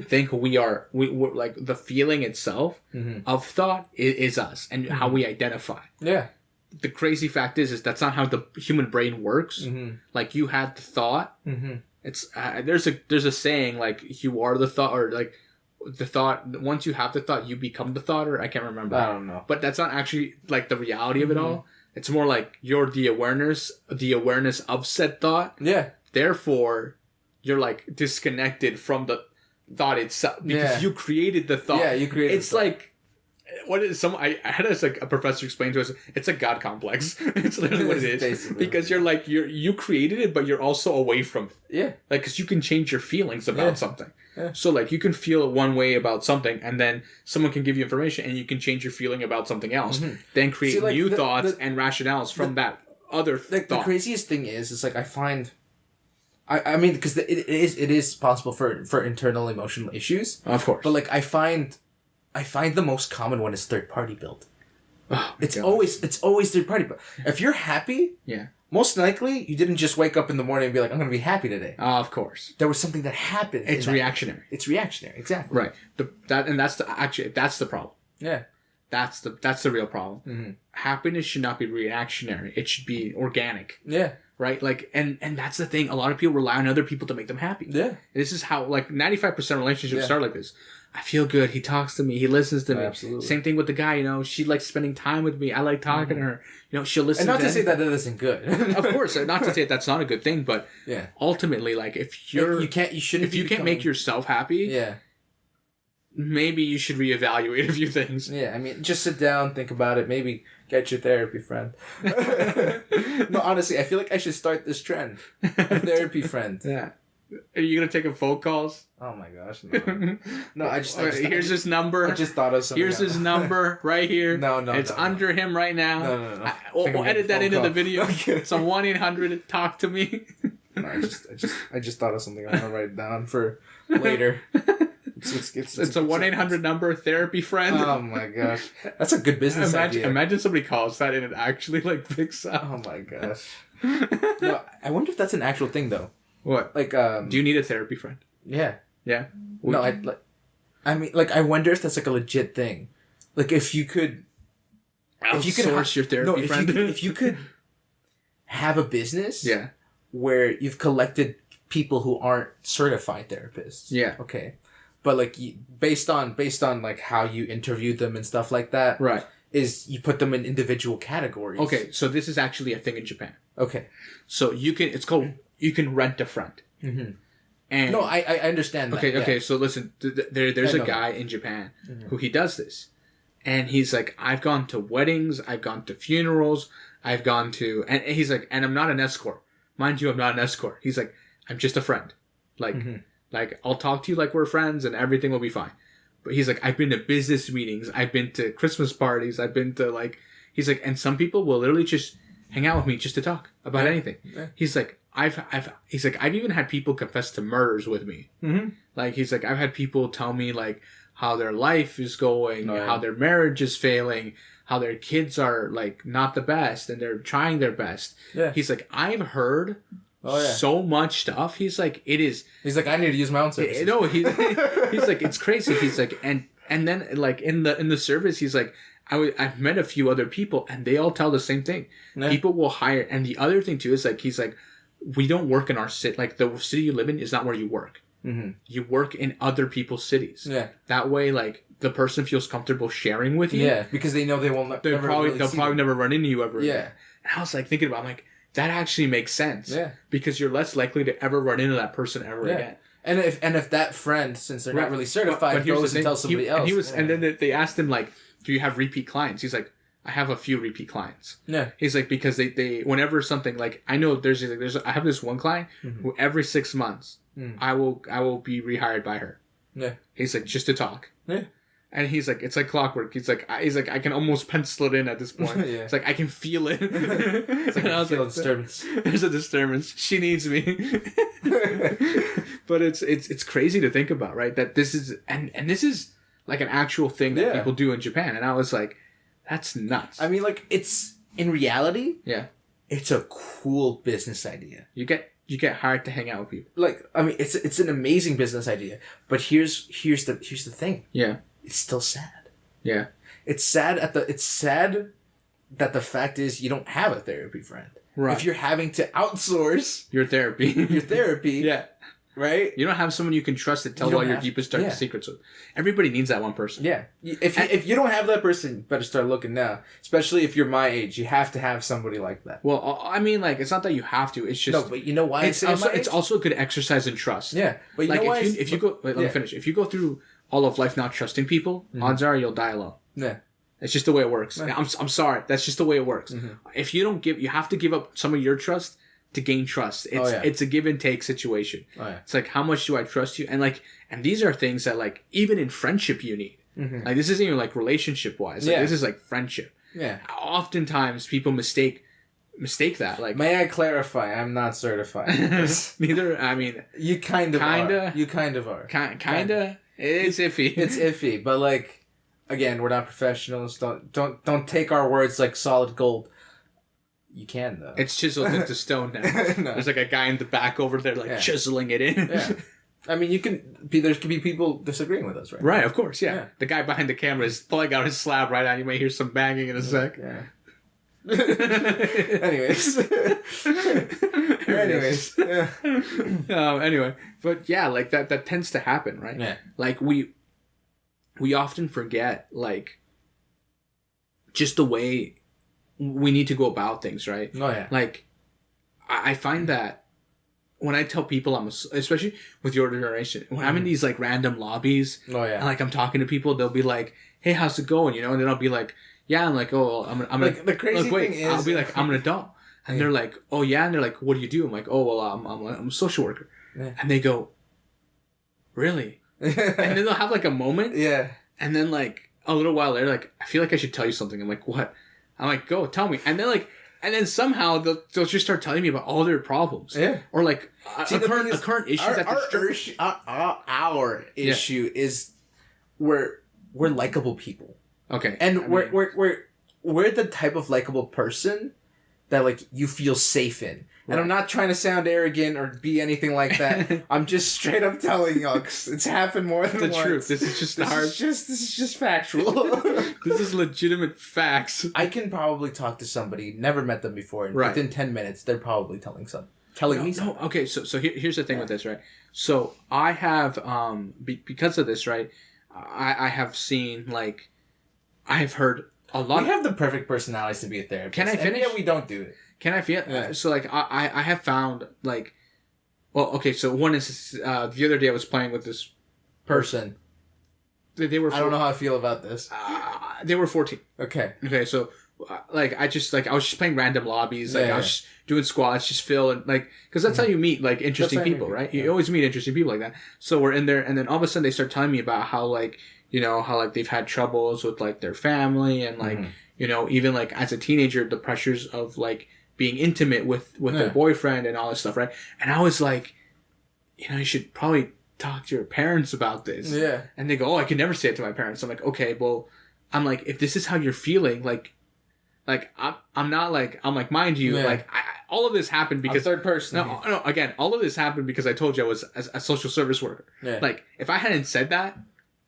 Speaker 2: think we're like the feeling itself of thought is us and how we identify. Yeah. The crazy fact is that's not how the human brain works. Like, you had the thought. It's there's a saying like, you are the thought, or like the thought. Once you have the thought, you become the thought, or I can't remember.
Speaker 1: I don't know.
Speaker 2: But that's not actually like the reality of it all. It's more like you're the awareness of said thought. Yeah. Therefore, you're like disconnected from the thought itself because you created the thought.
Speaker 1: Yeah, you created.
Speaker 2: It's like, what is I had a professor explain to us. It's a God complex. It's literally what it is. Basically. Because you're like you created it, but you're also away from it. Yeah. Like, because you can change your feelings about something. Yeah. So like, you can feel one way about something, and then someone can give you information, and you can change your feeling about something else. Then create new thoughts and rationales from that other thought.
Speaker 1: The craziest thing is like, I find. I mean, because it is possible for internal emotional issues,
Speaker 2: of course.
Speaker 1: But like, I find the most common one is third party built. Oh, it's always third party. But if you're happy, most likely you didn't just wake up in the morning and be like, I'm going to be happy today.
Speaker 2: Of course,
Speaker 1: there was something that happened.
Speaker 2: It's reactionary.
Speaker 1: It's reactionary, exactly.
Speaker 2: Right. That's the problem. Yeah. That's the real problem. Happiness should not be reactionary. It should be organic. Yeah. Right? Like, and that's the thing. A lot of people rely on other people to make them happy. Yeah. This is how, like, 95% of relationships start like this. I feel good. He talks to me. He listens to me. Absolutely. Same thing with the guy, she likes spending time with me. I like talking to her. She'll listen to me.
Speaker 1: And not to say that isn't good.
Speaker 2: Of course. Not to say that's not a good thing, but ultimately, like, if you can't make yourself happy, maybe you should reevaluate a few things.
Speaker 1: Yeah, I mean, just sit down, think about it, maybe get your therapy friend. No, honestly, I feel like I should start this trend. A therapy friend.
Speaker 2: Yeah. Are you going to take a phone calls?
Speaker 1: Oh my gosh, no. No,
Speaker 2: here's his number.
Speaker 1: I just thought of something.
Speaker 2: Here's his number right here.
Speaker 1: No.
Speaker 2: It's under him right now.
Speaker 1: No.
Speaker 2: We'll edit that into the video. Okay. So 1-800 talk to me.
Speaker 1: No, I just thought of something. I'm going to write it down for later.
Speaker 2: It's a 1-800 number, therapy friend.
Speaker 1: Oh my gosh, that's a good business idea.
Speaker 2: Imagine somebody calls that and it actually like picks up.
Speaker 1: Oh my gosh. No, I wonder if that's an actual thing though.
Speaker 2: What?
Speaker 1: Like,
Speaker 2: do you need a therapy friend?
Speaker 1: Yeah.
Speaker 2: Yeah.
Speaker 1: No, I wonder if that's like a legit thing. Like, if you could
Speaker 2: source your therapy friend.
Speaker 1: If you could have a business, where you've collected people who aren't certified therapists.
Speaker 2: Yeah.
Speaker 1: Okay. But like, based on like how you interviewed them and stuff like that,
Speaker 2: right?
Speaker 1: Is you put them in individual categories.
Speaker 2: Okay, so this is actually a thing in Japan.
Speaker 1: Okay,
Speaker 2: so you can rent a friend. Mm-hmm.
Speaker 1: And no, I understand that.
Speaker 2: Okay. So listen, there's a guy in Japan who he does this, and he's like, I've gone to weddings, I've gone to funerals, and he's like, and I'm not an escort, mind you, I'm not an escort. He's like, I'm just a friend, like. Like, I'll talk to you like we're friends and everything will be fine. But he's like, I've been to business meetings. I've been to Christmas parties. I've been to, like... He's like, and some people will literally just hang out with me just to talk about anything. Yeah. He's like, I've even had people confess to murders with me. Mm-hmm. Like, he's like, I've had people tell me, like, how their life is going, how their marriage is failing, how their kids are, like, not the best, and they're trying their best. Yeah. He's like, I've heard... so much stuff. He's like, it is.
Speaker 1: He's like, I need to use my own services.
Speaker 2: No, he's like, it's crazy. He's like, and then like in the service, he's like, I've met a few other people, and they all tell the same thing. Yeah. People will hire, and the other thing too is like, he's like, we don't work in our city. Like, the city you live in is not where you work. Mm-hmm. You work in other people's cities. Yeah. That way, like, the person feels comfortable sharing with you.
Speaker 1: Yeah, because they know they won't.
Speaker 2: They'll probably never run into you ever. Yeah. Again. And I was like thinking about, I'm like, that actually makes sense. Yeah. Because you're less likely to ever run into that person ever again.
Speaker 1: And if that friend, since they're not really certified, goes and tells somebody else.
Speaker 2: And then they asked him, like, do you have repeat clients? He's like, I have a few repeat clients.
Speaker 1: Yeah.
Speaker 2: He's like, because they whenever something, like, I know I have this one client who every 6 months I will be rehired by her.
Speaker 1: Yeah.
Speaker 2: He's like, just to talk.
Speaker 1: Yeah.
Speaker 2: And he's like, it's like clockwork. He's like, I can almost pencil it in at this point. Yeah. It's like, I can feel it. It's like, I feel a disturbance. There's a disturbance. She needs me. But it's crazy to think about, right? That this is, and this is like an actual thing that people do in Japan. And I was like, that's nuts.
Speaker 1: I mean, like, it's, in reality, it's a cool business idea.
Speaker 2: You get hired to hang out with people.
Speaker 1: Like, I mean, it's an amazing business idea. But here's the thing.
Speaker 2: Yeah.
Speaker 1: It's still sad.
Speaker 2: Yeah.
Speaker 1: It's sad that the fact is you don't have a therapy friend.
Speaker 2: Right.
Speaker 1: If you're having to outsource
Speaker 2: your therapy.
Speaker 1: Yeah. Right?
Speaker 2: You don't have someone you can trust to tell all your deepest, darkest secrets with. Everybody needs that one person.
Speaker 1: Yeah. If you don't have that person, you better start looking now. Especially if you're my age. You have to have somebody like that.
Speaker 2: Well, I mean, like, it's not that you have to. It's just...
Speaker 1: No, but you know why
Speaker 2: it's also a good exercise in trust.
Speaker 1: Yeah. But you know why...
Speaker 2: If you go... Wait, let me finish. If you go through all of life not trusting people, odds are you'll die alone.
Speaker 1: Yeah.
Speaker 2: It's just the way it works. Yeah. I'm sorry. That's just the way it works. Mm-hmm. If you don't you have to give up some of your trust to gain trust. It's a give and take situation.
Speaker 1: Oh, yeah.
Speaker 2: It's like, how much do I trust you? And these are things that, like, even in friendship you need. Mm-hmm. Like, this isn't even like relationship wise. Like, this is like friendship.
Speaker 1: Yeah.
Speaker 2: Oftentimes people mistake that. Like,
Speaker 1: may I clarify? I'm not certified.
Speaker 2: Neither. I mean,
Speaker 1: you kind of are. You kind of are.
Speaker 2: Kinda. It's iffy.
Speaker 1: It's iffy, but, like, again, we're not professionals. Don't take our words like solid gold. You can, though.
Speaker 2: It's chiseled into stone now. No. There's like a guy in the back over there, like, chiseling it in.
Speaker 1: Yeah. I mean, there could be people disagreeing with us, right?
Speaker 2: Right, of course, yeah. The guy behind the camera is pulling out his slab right now. You may hear some banging in a sec.
Speaker 1: Yeah. Anyways. Yeah.
Speaker 2: Anyway, but yeah, like that tends to happen, right?
Speaker 1: Yeah.
Speaker 2: Like we often forget, like, just the way we need to go about things, right?
Speaker 1: Oh yeah.
Speaker 2: Like, I find that when I tell people especially with your generation, when I'm in these like random lobbies, and like I'm talking to people, they'll be like, "Hey, how's it going?" You know, and then I'll be like, "Yeah." I'm like, "Oh, I'm
Speaker 1: like the crazy thing is,"
Speaker 2: I'll be like, "I'm an adult," and they're like, "Oh yeah," and they're like, "What do you do?" I'm like, "Oh well, I'm a social worker," and they go, "Really?" And then they'll have like a moment, and then like a little while later, like, "I feel like I should tell you something." I'm like, "What?" I'm like, "Go, tell me." And then somehow they'll just start telling me about all their problems.
Speaker 1: Yeah.
Speaker 2: Or like a current issue
Speaker 1: our issue is we're likable people.
Speaker 2: Okay.
Speaker 1: And we're the type of likable person that, like, you feel safe in. Right. And I'm not trying to sound arrogant or be anything like that. I'm just straight up telling y'all, 'cause it's happened more than once. The truth.
Speaker 2: This is just
Speaker 1: this is just factual.
Speaker 2: This is legitimate facts.
Speaker 1: I can probably talk to somebody, never met them before, and within 10 minutes, they're probably telling me something.
Speaker 2: No, okay, so here's the thing with this, right? So I have, because of this, right, I have seen, like, I have heard a lot.
Speaker 1: We have the perfect personalities to be a therapist.
Speaker 2: Can I finish?
Speaker 1: And yet we don't do it.
Speaker 2: Can I feel? Yeah. So, like, I have found, like, well, okay, so one is, the other day I was playing with this person. They were.
Speaker 1: I don't know how I feel about this.
Speaker 2: They were 14.
Speaker 1: Okay,
Speaker 2: so, like, I was just playing random lobbies. Like, I was just doing squats, just fill, and, like, because that's how you meet, like, interesting people, right? You always meet interesting people like that. So we're in there, and then all of a sudden they start telling me about how, like, you know, how, like, they've had troubles with, like, their family, and, like, you know, even, like, as a teenager, the pressures of, like, being intimate with their boyfriend and all this stuff, right? And I was like, you know, you should probably talk to your parents about this.
Speaker 1: Yeah.
Speaker 2: And they go, "Oh, I can never say it to my parents." I'm like, "Okay, well," I'm like, "if this is how you're feeling, like I'm not like, I'm like, mind you, like, all of this happened because
Speaker 1: third person.
Speaker 2: No, again, all of this happened because I told you I was a social service worker. Yeah. Like, if I hadn't said that,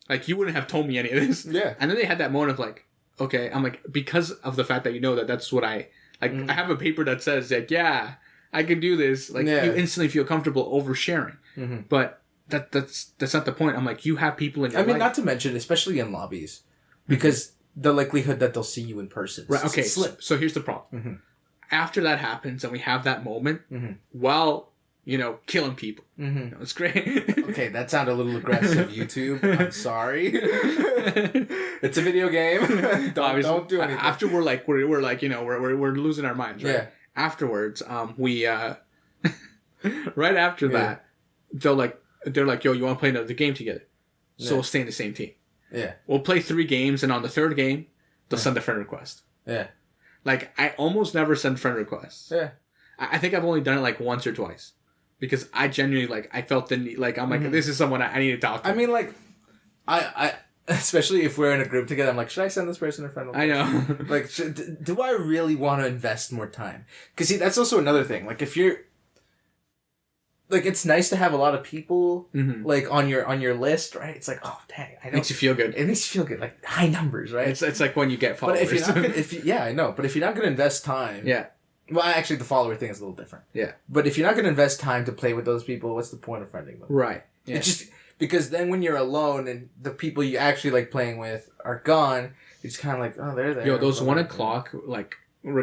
Speaker 2: like, you wouldn't have told me any of this.
Speaker 1: Yeah.
Speaker 2: And then they had that moment of, like, okay, I'm like, because of the fact that you know that's what I I have a paper that says, like, yeah, I can do this. Like, you instantly feel comfortable oversharing. Mm-hmm. But that's not the point. I'm like, you have people in your life.
Speaker 1: Not to mention, especially in lobbies, because the likelihood that they'll see you in person is
Speaker 2: right. Okay,
Speaker 1: slim.
Speaker 2: So here's the problem. Mm-hmm. After that happens and we have that moment, while killing people.
Speaker 1: Mm-hmm.
Speaker 2: It's great.
Speaker 1: Okay, that sounded a little aggressive, YouTube. I'm sorry. It's a video game. don't do anything.
Speaker 2: After we're losing our minds, right? Yeah. Afterwards, we right after that, they're like, yo, you want to play another game together? So we'll stay in the same team.
Speaker 1: Yeah.
Speaker 2: We'll play 3 games, and on the 3rd game, they'll send a friend request.
Speaker 1: Yeah.
Speaker 2: Like, I almost never send friend requests.
Speaker 1: Yeah.
Speaker 2: I think I've only done it like once or twice. Because I genuinely, I felt the need, I'm like, this is someone I need to talk to.
Speaker 1: I mean, I especially if we're in a group together, I'm like, should I send this person a friend request?
Speaker 2: I know.
Speaker 1: Like, do I really want to invest more time? Because, see, that's also another thing. Like, if you're... Like, it's nice to have a lot of people, on your list, right? It's like, oh, dang, I know.
Speaker 2: Makes you feel good.
Speaker 1: It makes you feel good. Like, high numbers, right?
Speaker 2: It's like when you get followers.
Speaker 1: But if you're not gonna, I know. But if you're not going to invest time...
Speaker 2: Yeah.
Speaker 1: Well, actually, the follower thing is a little different.
Speaker 2: Yeah.
Speaker 1: But if you're not going to invest time to play with those people, what's the point of friending them?
Speaker 2: Right.
Speaker 1: Yeah. It's just... Because then when you're alone and the people you actually like playing with are gone, it's kind of like, oh, they're there.
Speaker 2: Yo, those 1 o'clock,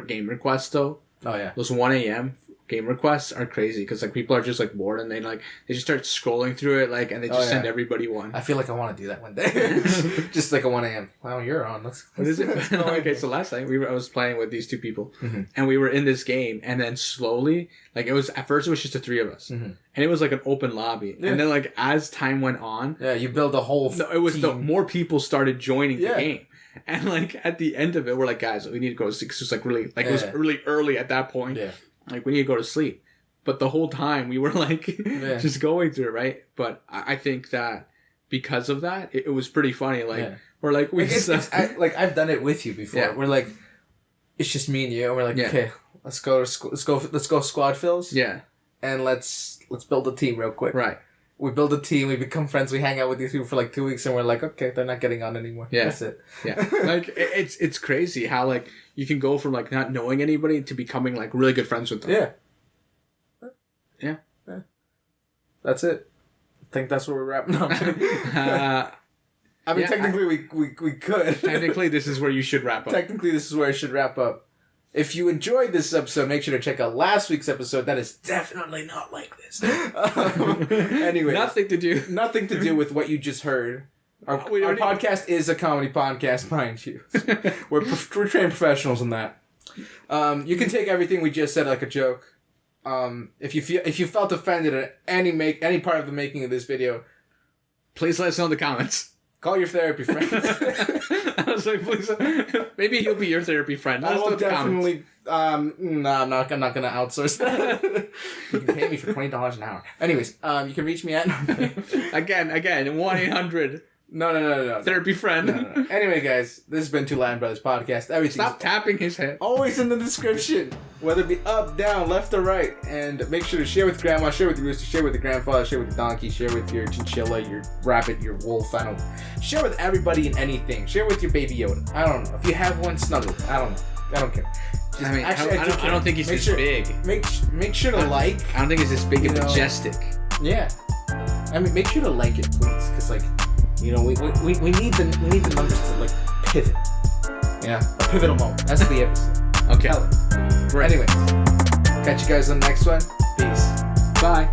Speaker 2: game requests, though.
Speaker 1: Oh, yeah.
Speaker 2: Those 1 a.m. game requests are crazy because people are just bored and they just start scrolling through it and they just send everybody one.
Speaker 1: I feel like I want to do that one day. Just a 1 a.m. Wow, you're on. What
Speaker 2: is it? Okay, so last night I was playing with these 2 people and we were in this game and then slowly at first it was just the 3 of us and it was an open lobby and then as time went on,
Speaker 1: you build a whole team.
Speaker 2: More people started joining the game. And at the end of it, we're like, guys, we need to go to sleep. It's just really it was really early at that point. Yeah. We need to go to sleep. But the whole time we were just going through it, right? But I think that because of that, it was pretty funny. We're
Speaker 1: I've done it with you before. Yeah. We're it's just me and you, and we're okay, let's go squad fills.
Speaker 2: Yeah.
Speaker 1: And let's build a team real quick.
Speaker 2: Right.
Speaker 1: We build a team, we become friends, we hang out with these people for 2 weeks, and we're like, okay, they're not getting on anymore.
Speaker 2: Yeah.
Speaker 1: That's it.
Speaker 2: Yeah. It's crazy how you can go from not knowing anybody to becoming really good friends with them.
Speaker 1: Yeah.
Speaker 2: Yeah.
Speaker 1: Yeah. That's it. I think that's where we're wrapping up. Technically we could.
Speaker 2: Technically this is where you should wrap up.
Speaker 1: Technically this is where I should wrap up. If you enjoyed this episode, make sure to check out last week's episode. That is definitely not like this. Anyway.
Speaker 2: Nothing to
Speaker 1: do with what you just heard. Our podcast is a comedy podcast, mind you. We're trained professionals in that. You can take everything we just said like a joke. If you felt offended at any part of the making of this video,
Speaker 2: please let us know in the comments.
Speaker 1: Call your therapy friend.
Speaker 2: I was like, please. Maybe he'll be your therapy friend.
Speaker 1: I will definitely. No, I'm not gonna outsource that. You can pay me for $20 an hour. Anyways, you can reach me at
Speaker 2: again 1-800.
Speaker 1: No.
Speaker 2: Therapy friend.
Speaker 1: No. Anyway, guys, this has been Two Latin Brothers Podcast.
Speaker 2: Stop tapping his head.
Speaker 1: Always in the description, whether it be up, down, left, or right. And make sure to share with grandma, share with your rooster, share with the grandfather, share with the donkey, share with your chinchilla, your rabbit, your wolf. I don't know. Share with everybody and anything. Share with your baby Yoda. I don't know. If you have one, snuggle. I don't know. I don't care.
Speaker 2: I don't think he's this big.
Speaker 1: Make sure to like.
Speaker 2: I don't think it's this big and majestic.
Speaker 1: Yeah. Make sure to like it, please, because we need the numbers to pivot. Yeah, a pivotal moment. That's the episode.
Speaker 2: Okay.
Speaker 1: Great. Anyway, catch you guys on the next one. Peace.
Speaker 2: Bye.